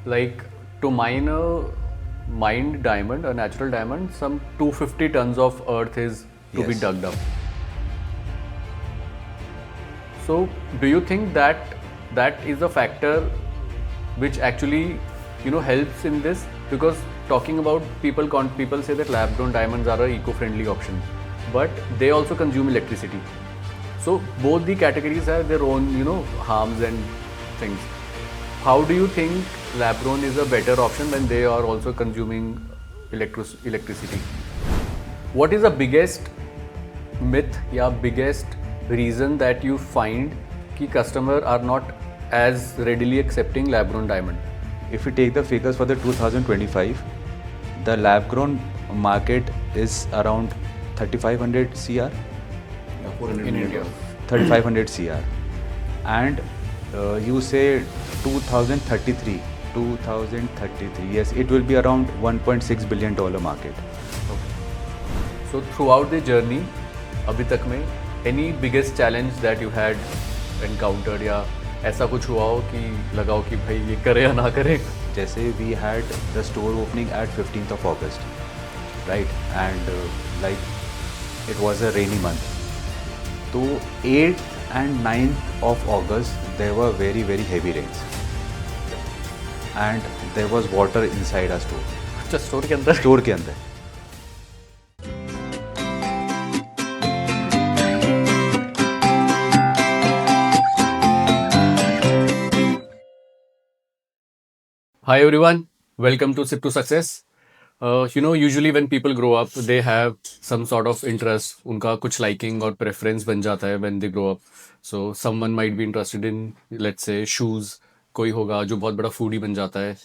Like to mine a mined diamond, a natural diamond, some 250 tons of earth is to be Yes. dug up. So, do you think that that is a factor which actually, helps in this? Because talking about people say that lab-grown diamonds are a eco-friendly option, but they also consume electricity. So both the categories have their own, harms and things. How do you think lab-grown is a better option when they are also consuming electricity? What is the biggest myth या biggest reason that you find कि customer are not as readily accepting lab-grown diamond? If we take the figures for the 2025, the lab grown market is around 3500 CR, In India. 3500 CR. And you say 2033, 2033, yes, it will be around $1.6 billion market. So throughout the journey, अभी तक में any biggest challenge that you had encountered या ऐसा कुछ हुआ हो कि लगा हो कि भाई ये करे या ना करे? जैसे we had the store opening at 15th of August, right? And like it was a rainy month. So 8th and 9th of August there were very very heavy rains, and there was water inside our store. अच्छा store के अंदर store के अंदर. Hi everyone, welcome to Sip to Success. Usually when people grow up, they have some sort of interest. उनका कुछ liking और preference बन जाता है when they grow up. So someone might be interested in, let's say, shoes. कोई होगा जो बहुत बड़ा foodie बन जाता है.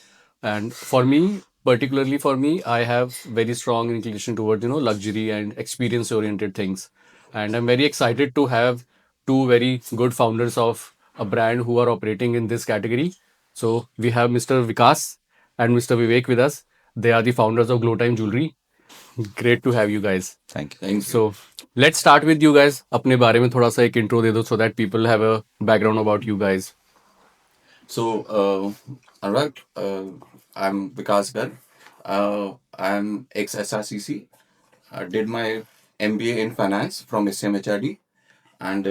And for me, particularly for me, I have very strong inclination towards, luxury and experience-oriented things. And I'm very excited to have two very good founders of a brand who are operating in this category. So we have Mr. Vikas and Mr. Vivek with us. They are the founders of Glow Time Jewelry. Great to have you guys. Thank you. Thank you. So let's start with you guys. अपने बारे में थोड़ा सा एक intro दे दो so that people have a background about you guys. So, Anurag, I'm Vikas Garg. I'm ex-SRCC. I did my MBA in finance from SMHRD and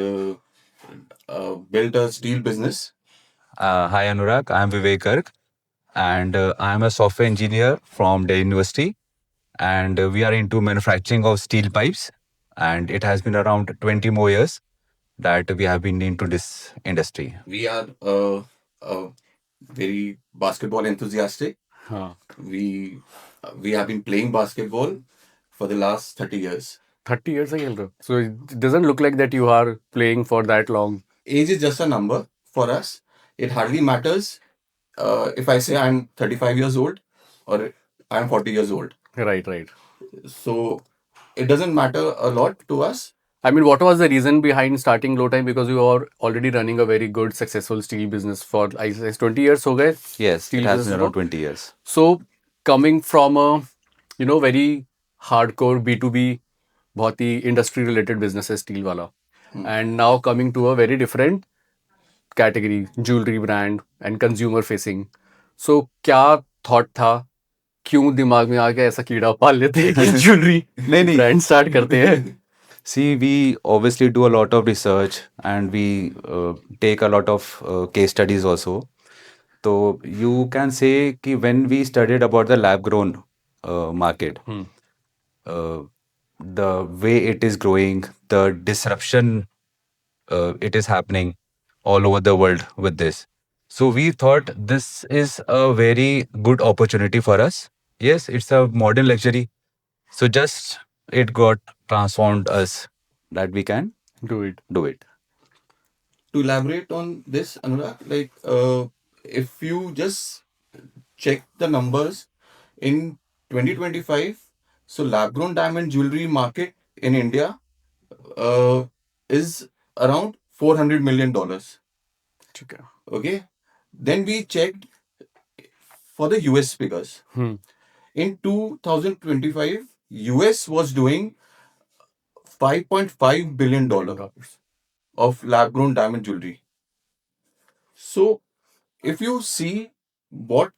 built a steel business. Hi Anurag, I'm Vivek Garg, and I'm a software engineer from Delhi University, and we are into manufacturing of steel pipes, and it has been around 20 more years that we have been into this industry. We are very basketball enthusiastic. हाँ, We have been playing basketball for the last 30 years. 30 years से खेल रहे हो. So it doesn't look like that you are playing for that long. Age is just a number for us. It hardly matters if I say I'm 35 years old or I'm 40 years old. Right, right. So it doesn't matter a lot to us. I mean, what was the reason behind starting Glow Time? Because you are already running a very good, successful steel business for, I guess, 20 years हो गए. Yes, Steel it has business been को. around 20 years. So coming from a, very hardcore B2B, बहुत ही industry related business है steel वाला. And now coming to a very different category, jewelry brand and consumer facing. So क्या thought था? क्यों दिमाग में आ गया ऐसा कीड़ा पाल लेते हैं कि jewelry नहीं. brand start करते हैं? See, we obviously do a lot of research, and we take a lot of case studies also. So you can say that when we studied about the lab grown market, the way it is growing, the disruption it is happening all over the world with this. So we thought this is a very good opportunity for us. Yes, it's a modern luxury. So just it got transformed us that we can Do it. do it. To elaborate on this, Anurag, like if you just check the numbers in 2025, so lab grown diamond jewelry market in India is around $400 million. ठीक है. Okay. Then we checked for the US figures. In 2025, US was doing $5.5 billion of lab grown diamond jewelry. So if you see what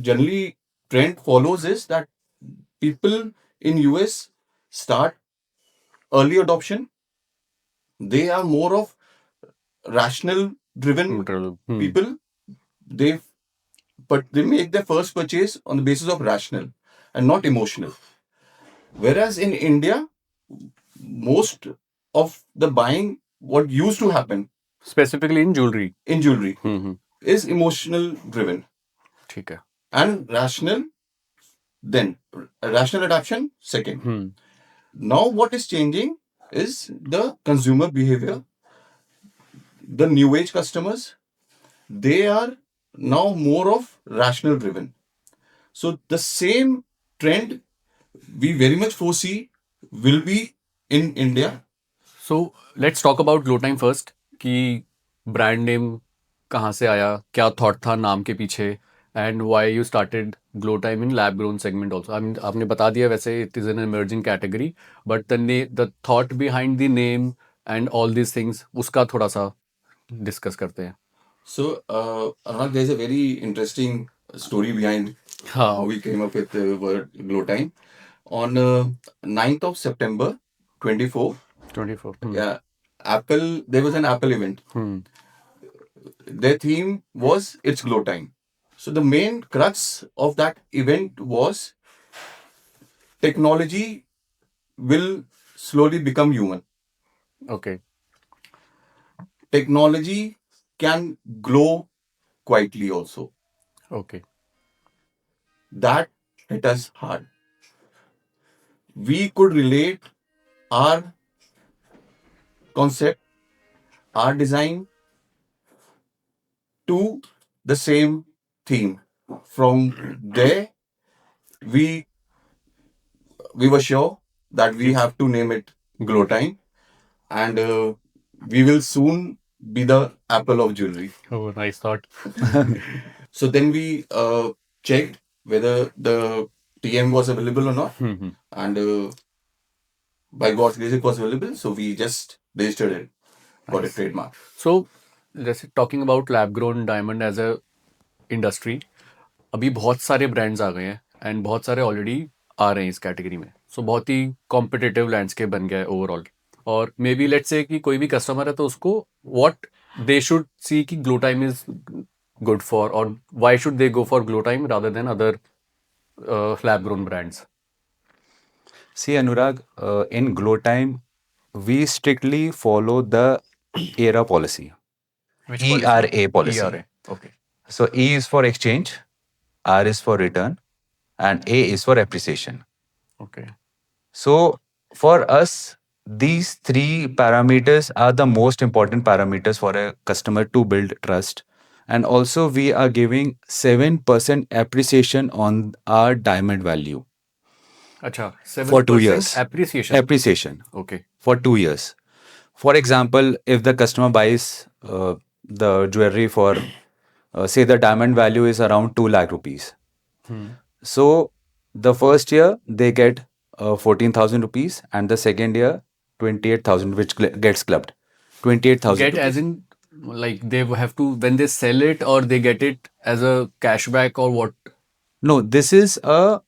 generally trend follows is that people in US start early adoption. They are more of rational driven people. They but they make their first purchase on the basis of rational and not emotional. Whereas in India, most of the buying what used to happen specifically in jewellery in jewelry is emotional driven ठीक है and rational, then rational adoption second. Now what is changing is the consumer behavior. The new age customers, they are now more of rational driven. So the same trend we very much foresee will be in India. So let's talk about glow time first कि brand name कहाँ से आया, क्या thought था नाम के पीछे, and why you started glow time in lab grown segment also. I mean आपने बता दिया वैसे it is an emerging category, but the thought behind the name and all these things उसका थोड़ा सा डिस्कस करते हैं. So, Anurag, there's a very interesting story behind how we came up with the word Glow Time. On 9th of September 24, 24. yeah, Apple, there was an Apple event. Their theme was It's Glow Time. So the main crux of that event was technology will slowly become human. Okay. Technology can glow quietly also. Okay. That hit us hard. We could relate our concept, our design to the same theme. From there, we were sure that we have to name it Glow Time, and we will soon be the Apple of jewelry. Oh, nice thought. So then we checked whether the TM was available or not, and by God's grace, it was available. So we just registered it, got a trademark. So जैसे talking about lab grown diamond as a industry, अभी बहुत सारे brands आ गए हैं and बहुत सारे already आ रहे हैं इस कैटेगरी में. सो बहुत ही कॉम्पिटिटिव लैंडस्केप बन गया है ओवरऑल. और मे बी लेट्स से कि कोई भी कस्टमर है तो उसको व्हाट दे शुड सी कि glow time is good for, or why should they go for glow time rather than other lab grown brands. See, Anurag, in Glow Time, we strictly follow the ERA policy. ERA policy. ERA. Okay. So E is for exchange, R is for return, and A is for appreciation. Okay. So for us, these three parameters are the most important parameters for a customer to build trust. And also we are giving 7% appreciation on our diamond value अच्छा, for 2 7% years. appreciation. Appreciation Okay. for 2 years. For example, if the customer buys the jewelry for, say the diamond value is around 2 lakh rupees. So the first year they get 14,000 rupees, and the second year 28,000, which gets clubbed. 28,000 Get as rupees. in like they have to when they sell it, or they get it as a cashback, or what? No, this is a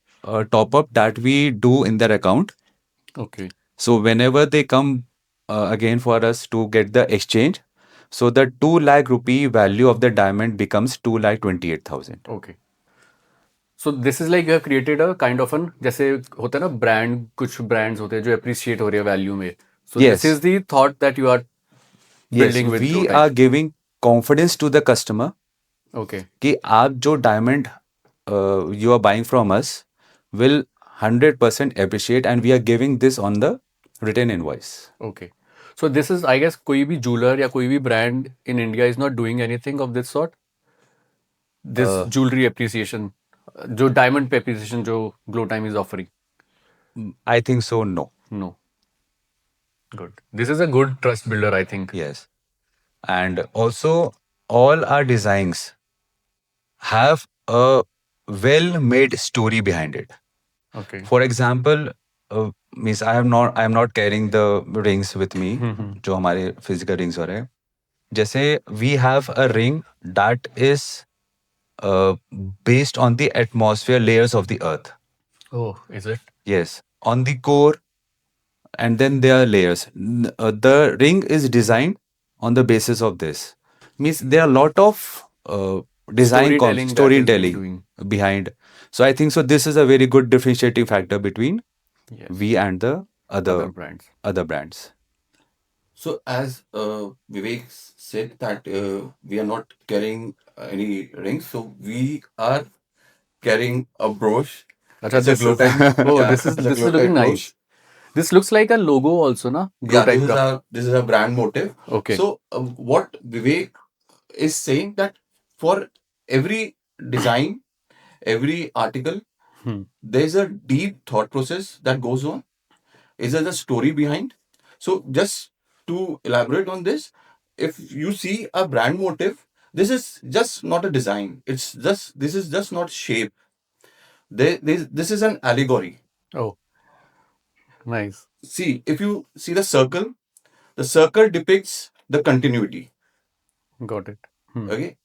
top up that we do in their account. Okay. So whenever they come again for us to get the exchange, so the 2 lakh rupee value of the diamond becomes 2 lakh 28,000. Okay. So this is like you have created a kind of an, जैसे होता है ना brand, कुछ brands होते हैं जो appreciate हो रहे हैं वैल्यू में. So Yes. this is the thought that you are Yes, building with we Glow Time. are giving confidence to the customer Okay. कि आप जो diamond you are buying from us will 100% appreciate, and we are giving this on the written invoice. Okay. So this is, I guess, कोई भी jeweler या कोई भी brand in India is not doing anything of this sort. This jewelry appreciation, जो diamond पे appreciation जो Glow Time is offering. I think so, no. No. Good. This is a good trust builder, I think. Yes. And also, all our designs have a well-made story behind it. Okay. For example, means I am not carrying the rings with me, जो हमारे physical rings हो रहे हैं. जैसे we have a ring that is uh, based on the atmosphere layers of the earth. Oh, is it? Yes, on the core, and then there are layers. The ring is designed on the basis of this. Means there are a lot of Storytelling that is being storytelling doing. behind. So I think so. This is a very good differentiating factor between Yes. we and the Other brands. other brands. So as Vivek said that we are not carrying any rings, so we are carrying a brooch. Acha, It's a this glow is type. oh, Yeah, this is it's a glow looking type nice. brooch. This looks like a logo also, na? Glow Yeah, type ka. this is a brand motive. Okay. So what Vivek is saying that for every design, every article, Hmm. there's a deep thought process that goes on. Is there a story behind? So just to elaborate on this, if you see a brand motive, this is just not a design. It's just this is just not shape. This is an allegory. Oh, nice. See, if you see the circle depicts the continuity. Got it. Hmm. Okay,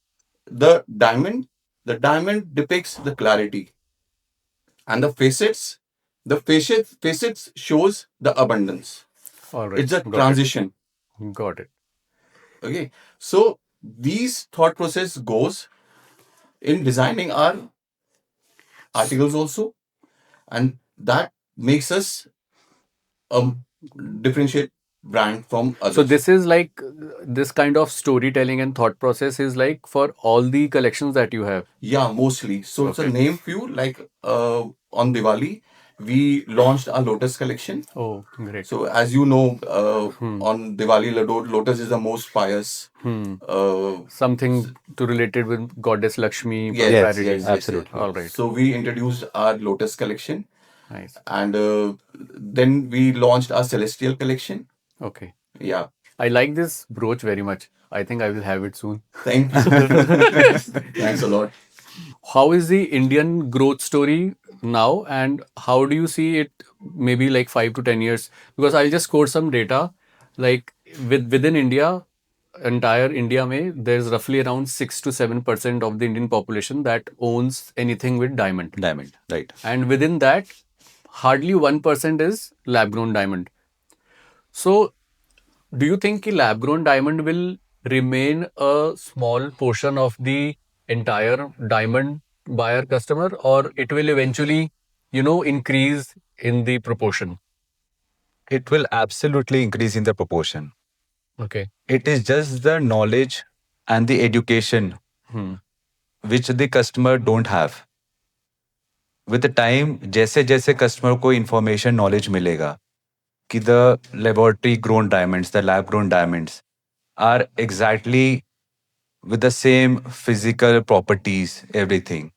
the diamond depicts the clarity, and the facets shows the abundance. All right. It's a Got transition. it. Got it. Okay, so these thought process goes in designing our articles also, and that makes us a differentiate brand from others. So this is like this kind of storytelling and thought process is like for all the collections that you have. Yeah, mostly. So it's a Okay. name few like on Diwali we launched our Lotus collection. Oh, great. So as you know, Hmm. on Diwali Lotus is the most pious. Hmm. Uh, Something to related with goddess Lakshmi, yes, prosperity. yes, yes, absolutely. yes. All right. So we introduced our Lotus collection, Nice. and then we launched our Celestial collection. Okay. Yeah, I like this brooch very much. I think I will have it soon. thank you. Thanks a lot. How is the Indian growth story now, and how do you see it maybe like 5 to 10 years? Because I just quote some data, like within India, entire India mein, there's roughly around 6 to 7% of the Indian population that owns anything with diamond. Diamond, right? And within that, hardly 1% is lab grown diamond. So, do you think ki lab grown diamond will remain a small portion of the entire diamond buyer customer, or it will eventually, increase in the proportion? It will absolutely increase in the proportion. Okay. It is just the knowledge and the education Hmm. which the customer don't have. With the time, जैसे जैसे customer को information knowledge मिलेगा कि the laboratory grown diamonds, the lab grown diamonds are exactly with the same physical properties, everything.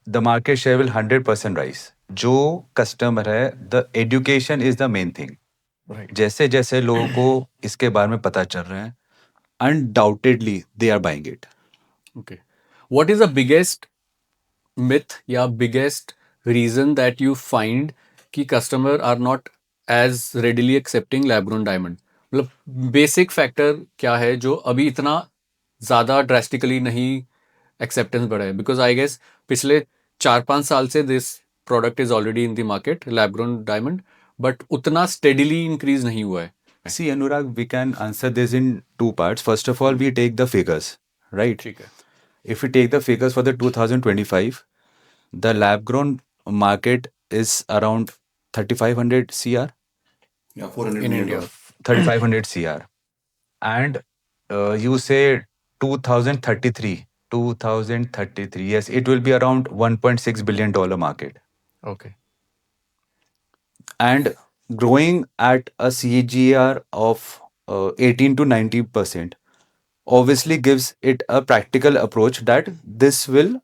The market share will 100% rise. जो customer है, the education is the main thing. Right. जैसे जैसे लोगों को इसके बारे में पता चल रहा है, undoubtedly they are buying it. Okay. What is the biggest myth या biggest reason that you find कि customer are not as readily accepting lab grown diamond? मतलब basic factor क्या है जो अभी इतना ज़्यादा drastically नहीं acceptance बढ़ा है? Because I guess पिछले 4-5 साल से this product is already in the market, lab grown diamond, but उतना steadily increase नहीं हुआ है. See, Anurag, we can answer this in two parts. First of all, we take the figures, right? ठीक है. If we take the figures for the 2025, the lab grown market is around 3500 CR, Yeah, 400 In million India. dollars. 3500 CR. And you say 2033, yes, it will be around $1.6 billion market. Okay. And growing at a CAGR of 18 to 90% obviously gives it a practical approach that this will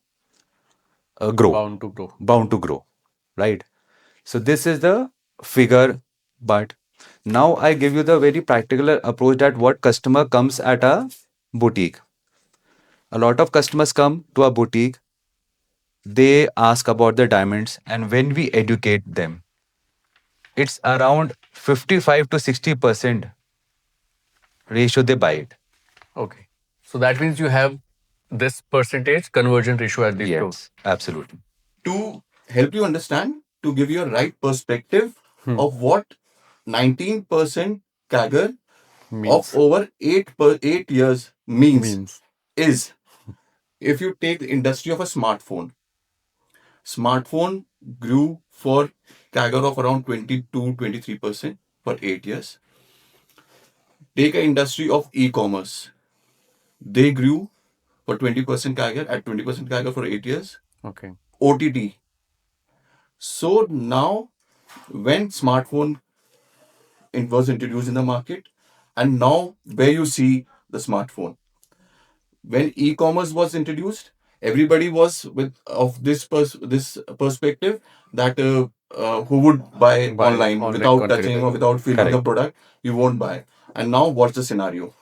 grow, Bound to grow. right? So this is the figure, but now I give you the very practical approach that what customer comes at a boutique. A lot of customers come to a boutique, they ask about the diamonds, and when we educate them, it's around 55 to 60% ratio they buy it. Okay. So that means you have this percentage conversion ratio at the store. Yes, absolutely. To help you understand, to give you a right perspective of what 19% CAGR of Means over 8 years means means is, if you take the industry of a smartphone grew for CAGR of around 22-23% for 8 years. Take an industry of e-commerce, they grew for 20% CAGR at 20% CAGR for 8 years. okay. OTT. So now, when smartphone it was introduced in the market, and now where you see the smartphone, when e-commerce was introduced, everybody was with of this perspective that who would buy Buy online online without content. touching or without feeling the Correct. product, you won't buy. And now what's the scenario?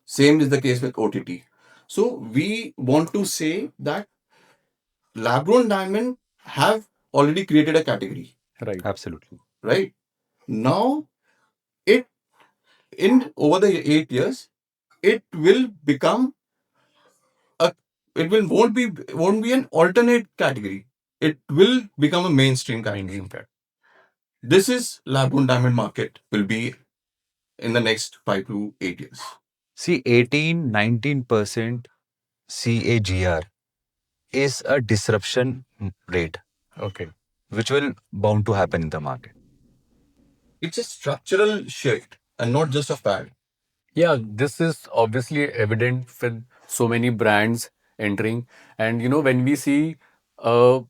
Same is the case with OTT. So we want to say that lab-grown diamond have already created a category, Right. Absolutely. right? Now it in over the 8 years, it will become a it will won't be an alternate category. It will become a mainstream category. Mainstream cat. This is lab-grown diamond market will be in the next 5 to 8 years. See, 18-19% CAGR is a disruption rate, Okay. which will bound to happen in the market. It's a structural shift and not just a fad. Yeah, this is obviously evident with so many brands entering. And when we see a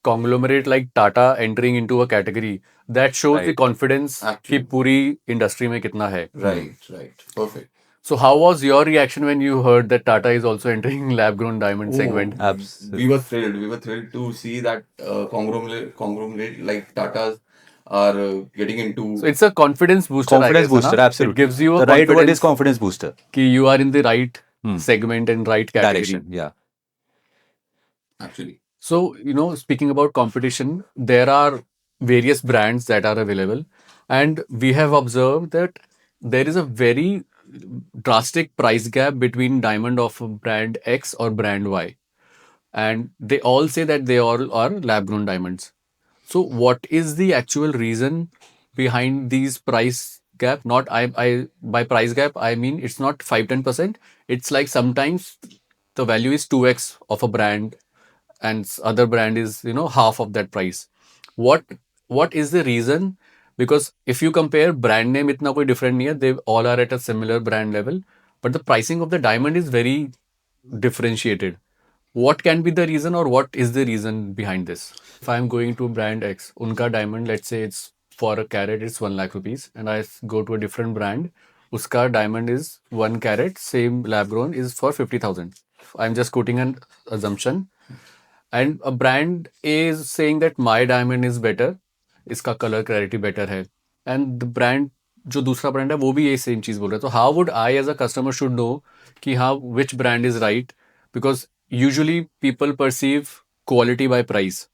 conglomerate like Tata entering into a category, that shows the Right. confidence कि Actually. पूरी industry में कितना है. Right. Perfect. So how was your reaction when you heard that Tata is also entering lab-grown diamond segment? Absolutely. We were thrilled. We were thrilled to see that conglomerate like Tata's are getting into. So it's a confidence booster, I Confidence guess, है booster, ना? absolutely. It gives you a The right word is confidence confidence booster. कि you are in the right Hmm. segment and right category. Direction, yeah. Actually. So, speaking about competition, there are various brands that are available, and we have observed that there is a very drastic price gap between diamond of brand X or brand Y, and they all say that they all are lab grown diamonds. So, what is the actual reason behind these price gap? Not I by price gap I mean it's not 5-10%. It's like sometimes the value is 2x of a brand and other brand is half of that price. What is the reason? Because if you compare brand name itna koi different nahi hai, they all are at a similar brand level, but the pricing of the diamond is very differentiated. What can be the reason, or what is the reason behind this? If I'm going to brand X, unka diamond, let's say it's for a carat it's 1 lakh rupees, and I go to a different brand, uska diamond is 1 carat same lab grown is for 50,000. I'm just quoting an assumption, and a brand is saying that my diamond is better, इसका colour clarity better है, and the brand जो दूसरा brand है वो भी यही same चीज़ बोल रहा है. तो how would I as a customer should know कि हाँ which brand is right? Because usually people perceive quality by price,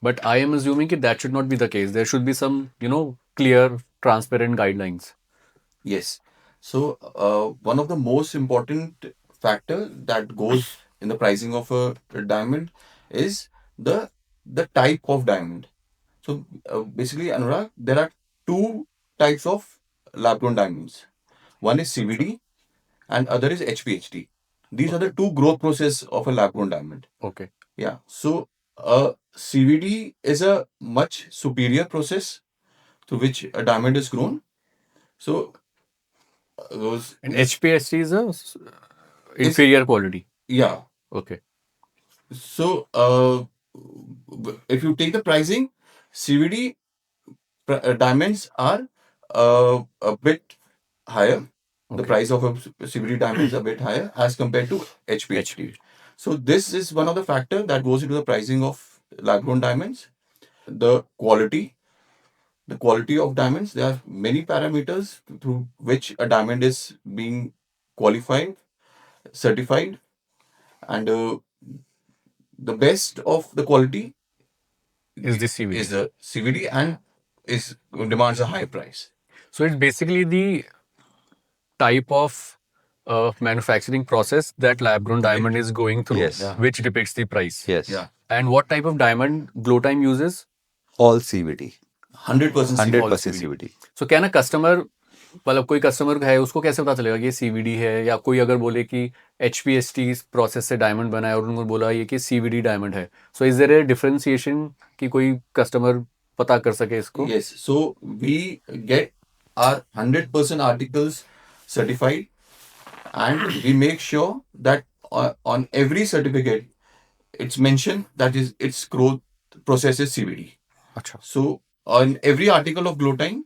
but I am assuming that that should not be the case. There should be some clear transparent guidelines. Yes. So one of the most important factor that goes in the pricing of a diamond is the type of diamond. So basically, Anurag, there are two types of lab-grown diamonds. One is CVD and other is HPHD. These are the two growth process of a lab-grown diamond. Okay. Yeah. So CVD is a much superior process through which a diamond is grown. So those And HPSC is a inferior quality. yeah. Okay. So if you take the pricing, CVD diamonds are a bit higher. The Okay. price of a CVD diamond is a bit higher as compared to HPHD. So this is one of the factors that goes into the pricing of lab-grown diamonds. The quality of diamonds. There are many parameters through which a diamond is being qualified, certified, and the best of the quality Is the CVD. is the CVD and demands a high price. So it's basically the type of manufacturing process that lab grown diamond is going through, Yes. Yeah. which depicts the price. Yes. Yeah. And what type of diamond Glowtime uses? All CVD. 100% CVD. 100% CVD. So क्या ना customer, मतलब कोई customer है उसको कैसे पता चलेगा कि ये सीवीडी है, या कोई अगर बोले कि HPST प्रोसेस से डायमंड बना है और उन्होंने बोला ये कि CVD डायमंड है, so is there a differentiation कि कोई कस्टमर पता कर सके इसको? Yes. So we get our 100% articles certified, and we make sure that on every certificate it's mentioned that is its growth process is CVD. अच्छा. So on every article of Glowtime,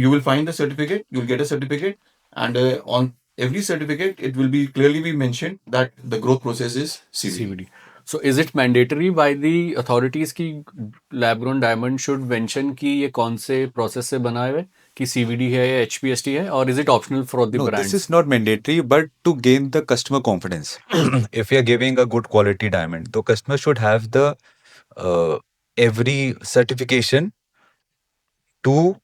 you will find the certificate. You'll get a certificate, and on every certificate it will be clearly be mentioned that the growth process is CVD. CVD. So is it mandatory by the authorities कि lab grown diamond should mention कि ये कौन से process से बना है, कि CVD है या HPST है, or is it optional for the No, brands? this is not mandatory, but to gain the customer confidence. If we are giving a good quality diamond, the customer should have the every certification to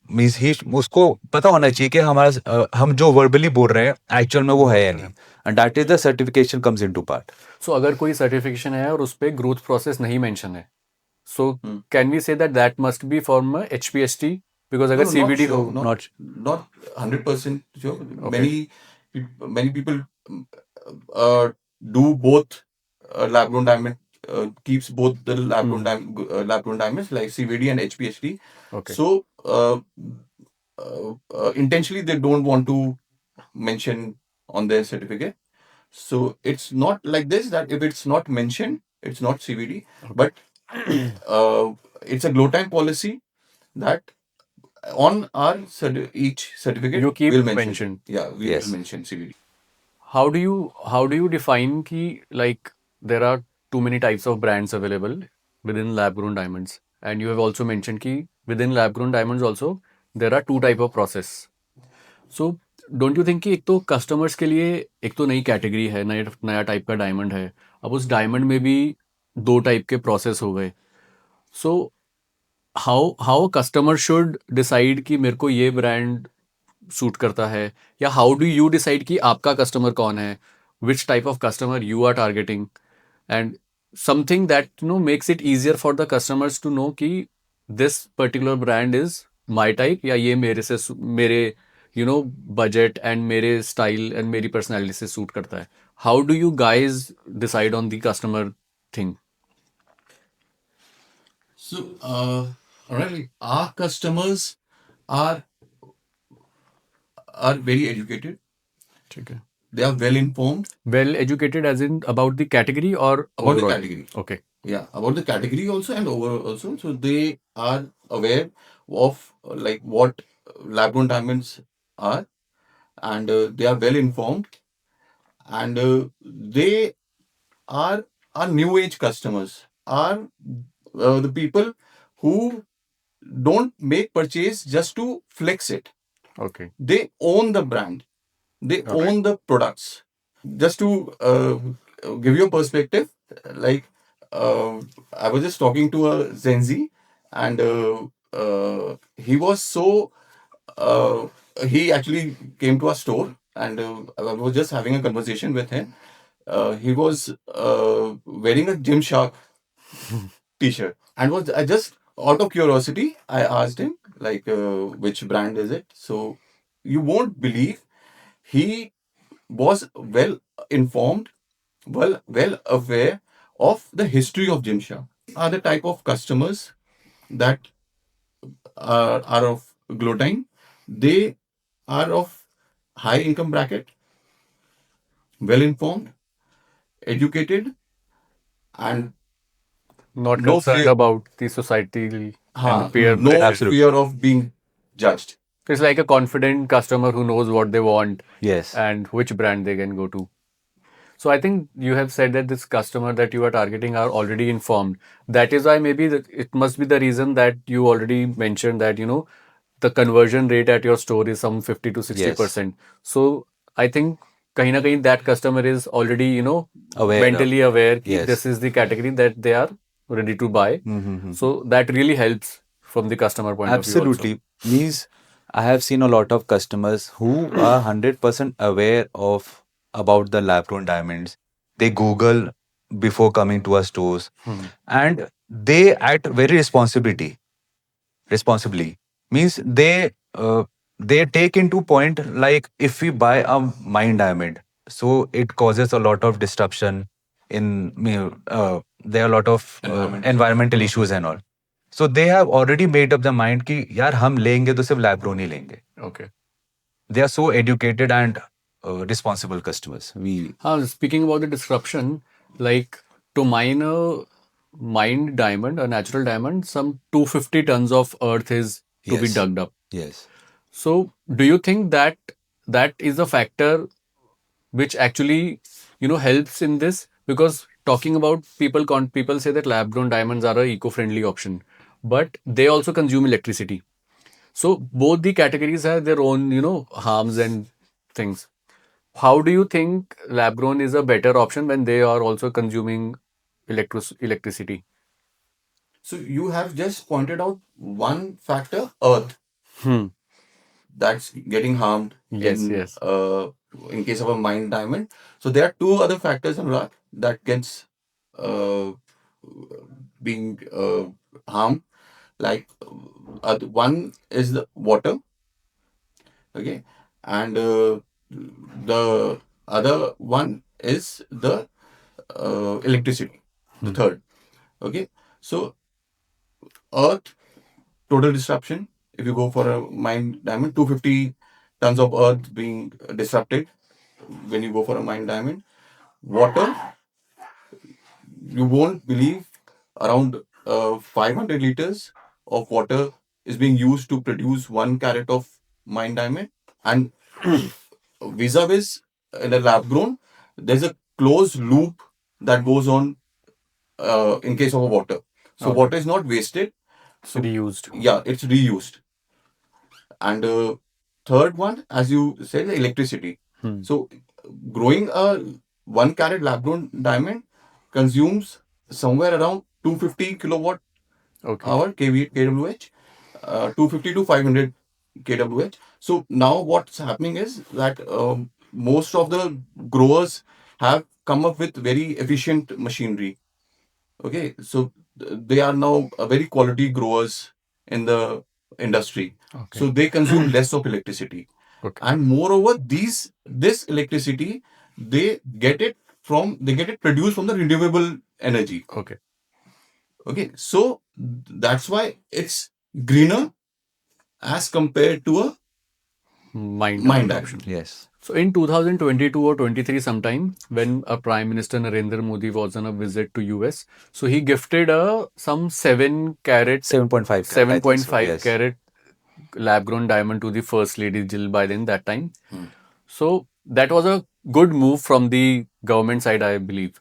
means he उसको पता होना चाहिए कि हमारा हम जो verbally बोल रहे हैं actual में वो है या नहीं, and that is the certification comes into part. So अगर कोई सर्टिफिकेशन है और उस पे ग्रोथ प्रोसेस नहीं मेंशन है, so Hmm. Can we say that must be from HPST? Because अगर No, not CVD sure, हो, not 100% sure. Okay. Many people uh, do both lab grown diamond, keeps both the lab grown diamonds like CVD and HPHD. Okay. So intentionally they don't want to mention on their certificate. So it's not like this, that if it's not mentioned, it's not CVD. But it's a Glowtime policy that on our each certificate You keep will mention. Yeah, we Yes. will mention CVD. how do you define कि like there are too many types of brands available within lab grown diamonds, and you have also mentioned कि within lab grown diamonds also there are two type of process. So don't you think कि एक तो customers के लिए एक तो नई category है, नया टाइप का डायमंड है, अब उस डायमंड में भी दो टाइप के प्रोसेस हो गए, so how customer should decide कि मेरे को ये ब्रांड सूट करता है, या हाउ डू यू डिसाइड कि आपका कस्टमर कौन है, which type of customer you are targeting, and something that makes it easier for the customers to know कि this particular brand is my type, या ये मेरे बजट एंड मेरे style and मेरी पर्सनैलिटी से सूट करता है. How do you guys decide on the customer thing? So, alright, our customers are very educated. ठीक है. They are well informed Well educated as in about the category or about the overall? category. Okay. Yeah, about the category also and overall also. So they are aware of like what lab grown diamonds are, and they are well informed, and they are new age customers, are the people who don't make purchase just to flex it. Okay. They own the brand, they own the products. Just to give you a perspective, like I was just talking to a Gen Z, and he was so he actually came to our store, and I was just having a conversation with him. He was wearing a Gymshark t-shirt, and was I just out of curiosity I asked him like which brand is it. So you won't believe, he was well informed, well aware of the history of Gymshark. Are the type of customers that are of Glowtime. They are of high income bracket, well informed, educated, and Not No concerned fear. about the society and peer no pressure. Absolutely. fear of being judged. It's like a confident customer who knows what they want Yes. and which brand they can go to. So I think you have said that this customer that you are targeting are already informed. That is why maybe it must be the reason that you already mentioned that the conversion rate at your store is some 50 to 60%. So I think kahin na kahin that customer is already Aware mentally aware कि Yes. this is the category that they are ready to buy. So that really helps from the customer point of view also. Absolutely. Means I have seen a lot of customers who are 100% aware of about the lab grown diamonds. They Google before coming to our stores, Hmm. and they act very responsibly. Means they take into point, like if we buy a mine diamond, so it causes a lot of disruption in there are a lot of environmental issues and all. So they have already made up the mind कि यार हम लेंगे तो सिर्फ lab grown ही लेंगे. Okay. They are so educated and responsible customers. Speaking about the disruption, like to mine a mined diamond, a natural diamond, some 250 tons of earth is to be Yes. dug up. Yes. So, do you think that that is a factor which actually, helps in this? Because talking about people say that lab grown diamonds are a eco-friendly option, but they also consume electricity. So both the categories have their own, harms and things. How do you think lab grown is a better option when they are also consuming electricity? So you have just pointed out one factor, earth, Hmm. that's getting harmed Yes, yes. in case of a mined diamond. So there are two other factors, Anurag, that gets uh, being harmed. Like one is the water, okay, and the other one is the electricity, the third, okay. So earth, total disruption. If you go for a mine diamond, 250 tons of earth being disrupted when you go for a mine diamond. Water, you won't believe, around 500 liters of water is being used to produce 1 carat of mine diamond. And vis-a-vis in a lab grown, there's a closed loop that goes on in case of a water. So Okay. water is not wasted. So Reused. yeah, it's reused. And third one, as you said, the electricity. Hmm. So growing a 1 carat lab grown diamond consumes somewhere around 250 kilowatt Okay. hour kWh, 250 to 500 kWh. So now what's happening is that most of the growers have come up with very efficient machinery. Okay, so they are now very quality growers in the industry. Okay. So they consume less of electricity, Okay. and moreover, this electricity they get it produced from the renewable energy. Okay. Okay, so that's why it's greener as compared to a Mine mine diamond diamond. option. Yes. So in 2022 or 23 sometime, when a Prime Minister Narendra Modi was on a visit to US, so he gifted some 7 carat, 7.5 carat, I think so. 7.5 Yes. carat lab grown diamond to the First Lady Jill Biden that time. Hmm. So that was a good move from the government side, I believe.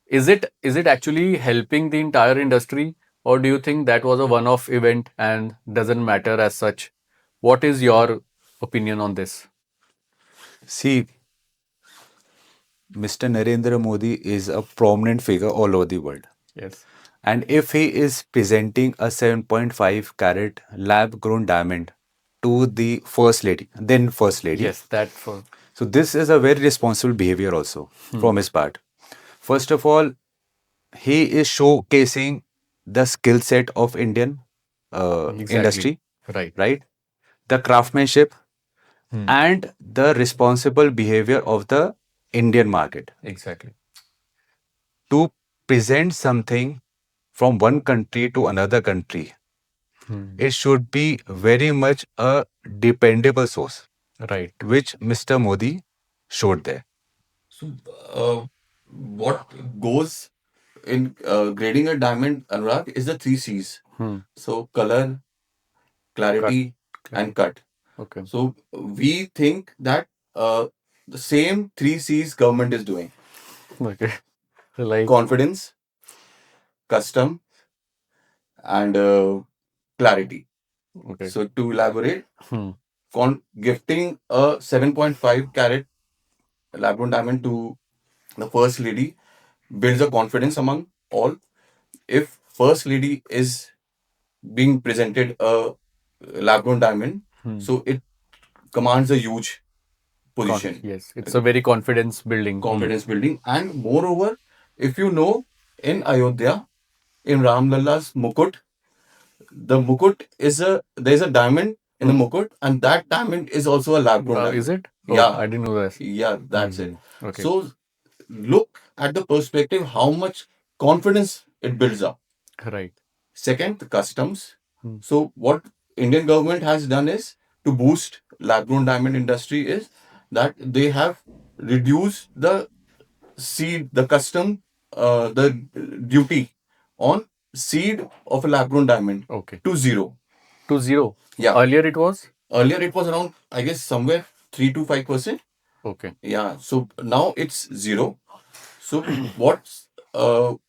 Is it actually helping the entire industry, or do you think that was a one-off event and doesn't matter as such? What is your opinion on this? See, Mr. Narendra Modi is a prominent figure all over the world. Yes. And if he is presenting a 7.5 carat lab grown diamond to the First Lady, then First Lady, Yes, that for so this is a very responsible behavior also from his part. First of all, he is showcasing the skill set of Indian exactly industry, right. right? The craftsmanship Hmm. and the responsible behavior of the Indian market. Exactly. To present something from one country to another country, Hmm. it should be very much a dependable source, Right. which Mr. Modi showed there. So, what goes in grading a diamond, Anurag, is the 3 C's. Hmm. So, color, clarity, and cut. Okay. So, we think that the same 3 C's government is doing: Okay. So like confidence, custom, and clarity. okay. So, to elaborate, Hmm. gifting a 7.5 carat lab grown diamond to the First Lady builds a confidence among all. If First Lady is being presented a lab grown diamond, So it commands a huge position, Yes, it's a very confidence building. confidence building. And moreover, if you know, in Ayodhya, in Ram Lalla's Mukut, the Mukut is there's a diamond in the Mukut, and that diamond is also a lab grown diamond. Is it? Oh, Yeah. I didn't know that. Yeah, that's it. Okay. So look at the perspective how much confidence it builds up. Right. Second, the customs. So what Indian government has done is to boost lab-grown diamond industry is that they have reduced the seed, the custom, the duty on seed of a lab-grown diamond Okay. to zero. To 0. Yeah. Earlier it was? Earlier it was around, I guess, somewhere 3 to 5%. Okay. Yeah. So now it's zero. So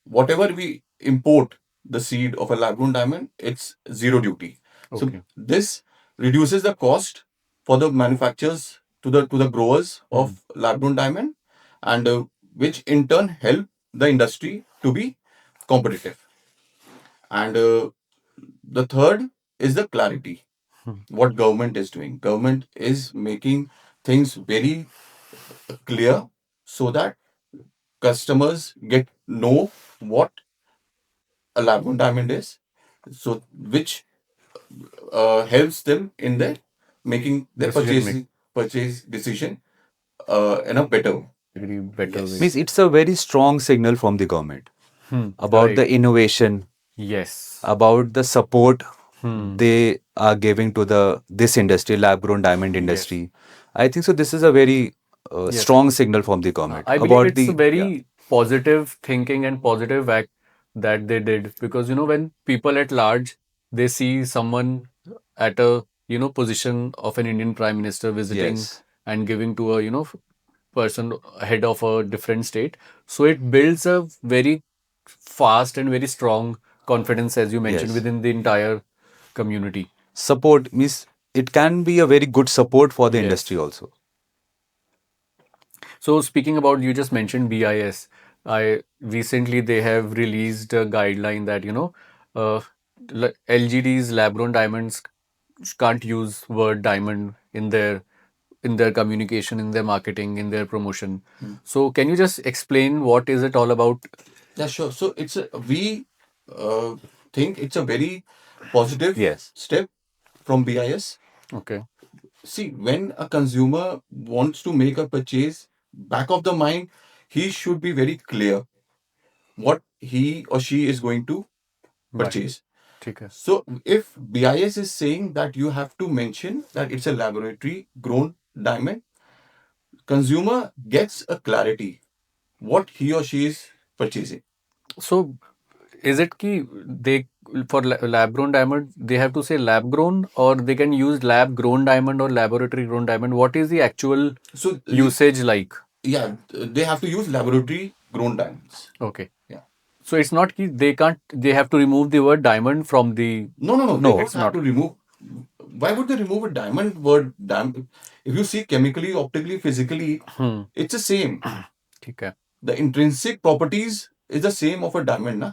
whatever we import the seed of a lab-grown diamond, it's zero duty. So Okay. this reduces the cost for the manufacturers to the growers of lab-grown diamond, and which in turn help the industry to be competitive. And the third is the clarity. What government is doing. Government is making things very clear so that customers get know what a lab-grown diamond is, so which helps them in their making their Decision purchase decision in a better way. Very better Yes. way. Means it's a very strong signal from the government about Right. the innovation, Yes. about the support they are giving to this industry, lab grown diamond industry. I think so. This is a very strong signal from the government I believe about it's a the very positive thinking and positive act that they did, because when people at large, they see someone at a position of an Indian Prime Minister visiting Yes. and giving to a person head of a different state, so it builds a very fast and very strong confidence, as you mentioned, Yes. within the entire community. support means it can be a very good support for the Yes. industry also. So speaking about, you just mentioned BIS. I recently they have released a guideline that LGD's lab-grown diamonds can't use word diamond in their communication, in their marketing, in their promotion. So can you just explain what is it all about? Yeah, sure. So we think it's a very positive Yes. step from BIS. Okay. See, when a consumer wants to make a purchase, back of the mind, he should be very clear what he or she is going to purchase. ठीक है. So, if BIS is saying that you have to mention that it's a laboratory grown diamond, consumer gets a clarity what he or she is purchasing. So is it ki they, for lab grown diamond, they have to say lab grown, or they can use lab grown diamond or laboratory grown diamond? What is the actual So, usage like? yeah, they have to use laboratory grown diamonds. Okay. Yeah. So it's not ki they have to remove the word diamond from the. No, No, they don't it's have not. to remove. Why would they remove a diamond word? If you see chemically, optically, physically, it's the same. ठीक है. The intrinsic properties is the same of a diamond, na?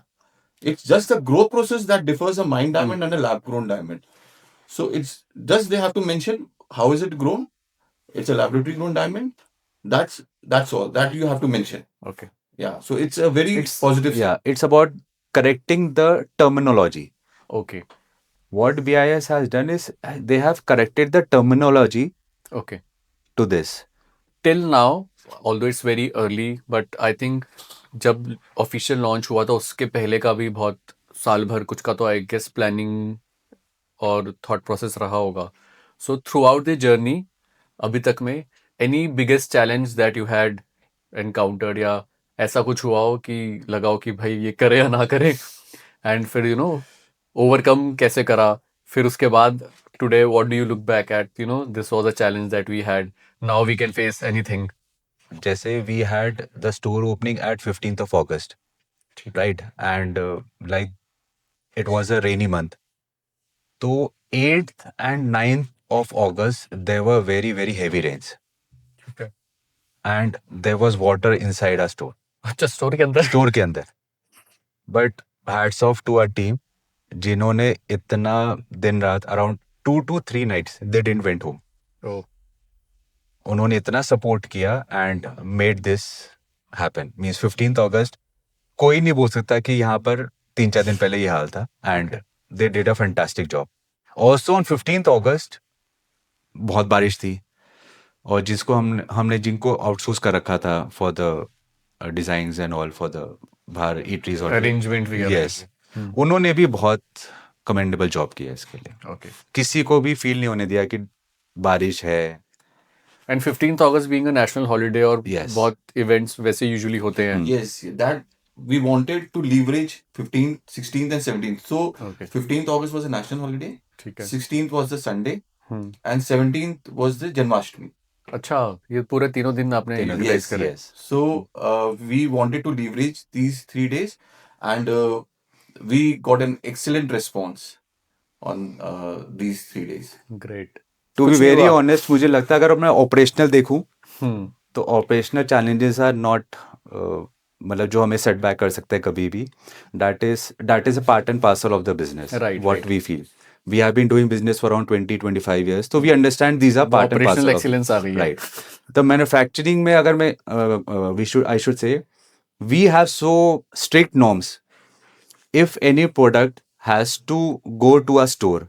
It's just the growth process that differs a mine diamond and a lab grown diamond. So it's just they have to mention how is it grown. It's a laboratory grown diamond. That's all that you have to mention. Okay. Yeah. So it's a very It's positive. yeah. It's about correcting the terminology. Okay. What BIS has done is they have corrected the terminology Okay. to this. Till now, although it's very early, but I think जब official launch हुआ था उसके पहले का भी बहुत साल भर कुछ का तो आई गेस प्लानिंग और थॉट प्रोसेस रहा होगा. So through out the journey अभी तक में any biggest challenge that you had encountered, या ऐसा कुछ हुआ हो कि लगा हो कि भाई ये करे या ना करे, एंड फिर ओवरकम कैसे करा, फिर उसके बाद today what do you look back at, this was a challenge that we had, now we can face anything. जैसे we had the store opening at 15th of August, right? And like it was a rainy month. So 8th and 9th of August, there were very, very heavy rains. Okay. And there was water inside our store. अच्छा, store के अंदर. Store के अंदर. But hats off to our team, जिन्होंने इतना दिन रात around 2 to 3 nights they didn't went home. Oh, उन्होंने इतना सपोर्ट किया and made this happen. Means 15th अगस्त कोई नहीं बोल सकता कि यहाँ पर 3-4 दिन पहले ये हाल था. And they did a fantastic job. Also on 15th अगस्त बहुत बारिश थी, और जिसको हमने जिनको आउटसोर्स कर रखा था for the designs and all for the बाहर ईटरीज और अरेंजमेंट वगैरह. यस, उन्होंने भी बहुत कमेंडेबल जॉब किया इसके लिए. ओके. किसी को भी फील नहीं होने दिया कि बारिश है. And 15th August being a national holiday और Yes. बहुत इवेंट्स वैसे यूजुअली होते हैं. Yes, that we wanted to leverage 15th, 16th, and 17th. So Okay. 15th August was a national holiday. ठीक है. 16th was the Sunday, hmm. and 17th was the Janmashtami. अच्छा, ये पूरे तीनों दिन आपने तीनों दिन. यूटिलाइज Yes, करे. yes. So we wanted to leverage these 3 days, and we got an excellent response on these 3 days. Great. To be कुछ नहीं वेरी हुआ. ऑनेस्ट, मुझे लगता है अगर मैं ऑपरेशनल देखूं हम्म. तो ऑपरेशनल चैलेंजेस आर नॉट, मतलब जो हमें सेटबैक कर सकते हैं कभी भी. That is a part and parcel of the business. Right, what right. We feel, we have been doing business for around 20-25 years, तो we understand these are part and operational parcel of excellence आ गई है. Right. तो manufacturing में अगर मैं I should say we have so strict norms. If any product has to go to a store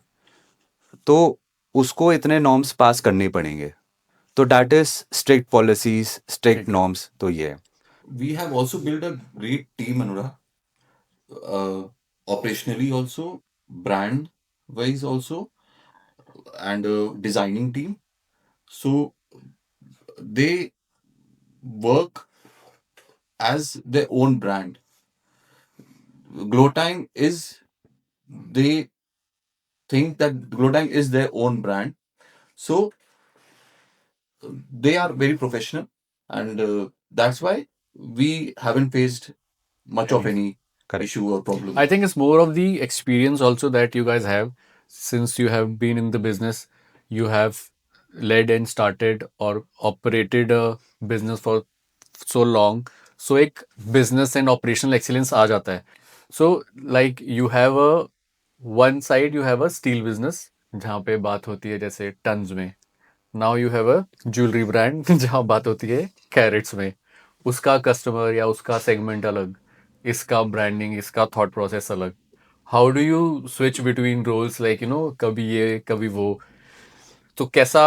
तो उसको इतने नॉर्म्स पास करने पड़ेंगे. तो that is strict policies, strict norms. तो ये We have also built a great team, Anurag. Operationally also, brand wise also, and designing team. So they work as their own brand. Glowtime is, they think that Glowtime is their own brand. So they are very professional, and that's why we haven't faced much of any Correct. issue or problem. I think it's more of the experience also that you guys have since you have been in the business. You have led and started or operated a business for so long. So एक business and operational excellence आ जाता है. So like you have a one side you have a steel business जहाँ पे बात होती है जैसे tons में. Now you have a jewelry brand जहाँ बात होती है कैरेट्स में. उसका कस्टमर या उसका सेगमेंट अलग, इसका ब्रांडिंग, इसका थॉट प्रोसेस अलग. How do you switch between roles, like कभी ये कभी वो. तो कैसा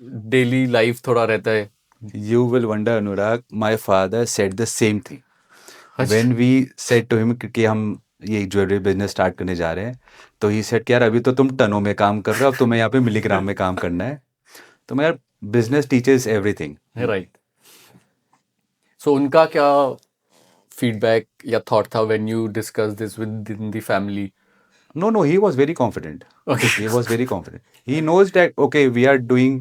डेली लाइफ थोड़ा रहता है. you will wonder, Anurag, my father said the same thing when we said to him कि हम ये ज्वेलरी बिजनेस स्टार्ट करने जा रहे हैं. तो ही सेड कि यार अभी तो तुम टनों में काम कर रहे हो, अब तुम्हें यहाँ पे मिलीग्राम में काम करना है. तो मैं यार बिजनेस टीचर्स एवरीथिंग. राइट. सो उनका क्या फीडबैक या थॉट था when you discuss this with in the family. No, he was very confident. Okay. He was very confident. He knows that okay, we are doing,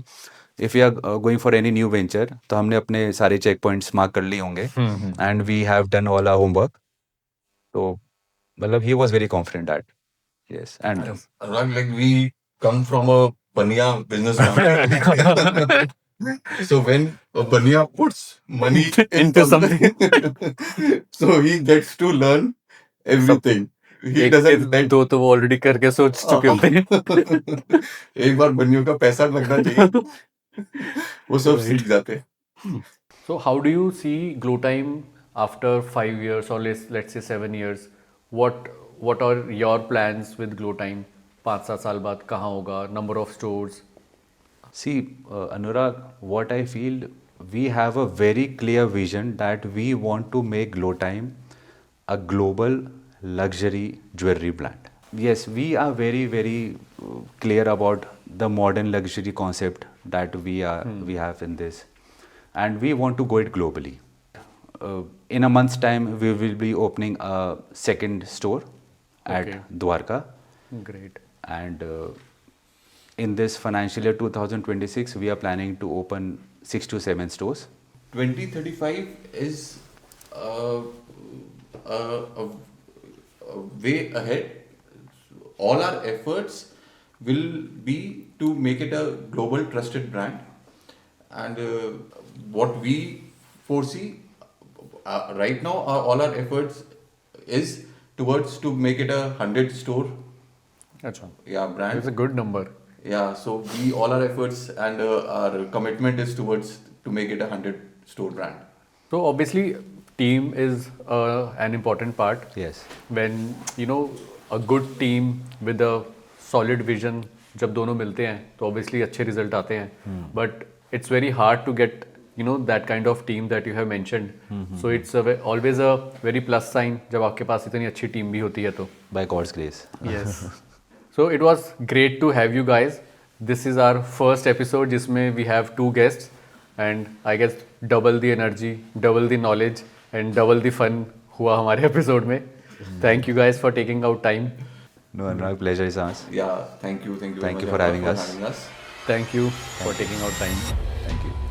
if we are going for any new venture, तो हमने अपने सारे check points mark कर लिए होंगे, and we have done all our homework. तो मतलब he was very confident that yes, and Anurag, like we come from a Bania business family. So when a Bania puts money Into so he gets to learn everything. He एक doesn't के let दो तो वो already करके सोच चुके होते हैं. एक बार बनियों का पैसा लगना चाहिए, वो सब सीख जाते हैं. So how do you see Glowtime after 5 years or let's say 7 years? What are your plans with Glowtime? 5-7 साल बाद कहाँ होगा? Number of stores? see, Anurag, what I feel, we have a very clear vision that we want to make Glowtime a global luxury jewelry brand. Yes, we are very, very clear about the modern luxury concept that we have in this, and we want to go it globally. In a month's time, we will be opening a second store at Okay. Dwarka, Great. and in this financial year 2026, we are planning to open 6 to 7 stores. 2035 is a way ahead. All our efforts will be to make it a global trusted brand, and what we foresee right now, all our efforts is towards to make it a 100 store अच्छा. brand. It's a good number. Yeah, so we all our efforts and our commitment is towards to make it a 100 store brand. So obviously, team is an important part. Yes. When you know a good team with a solid vision, जब दोनों मिलते हैं तो obviously अच्छे result आते हैं. But it's very hard to get that kind of team that you have mentioned. So it's always a very plus sign जब आपके पास इतनी अच्छी team भी होती है तो. By God's grace. Yes. So it was great to have you guys. This is our first episode जिसमें we have 2 guests and I guess double the energy, double the knowledge and double the fun हुआ हमारे episode में. Thank you guys for taking out time. No, Anurag, pleasure is ours. Yeah, thank you very Thank much you for Akash, having us. Thank you for taking out time. Thank you.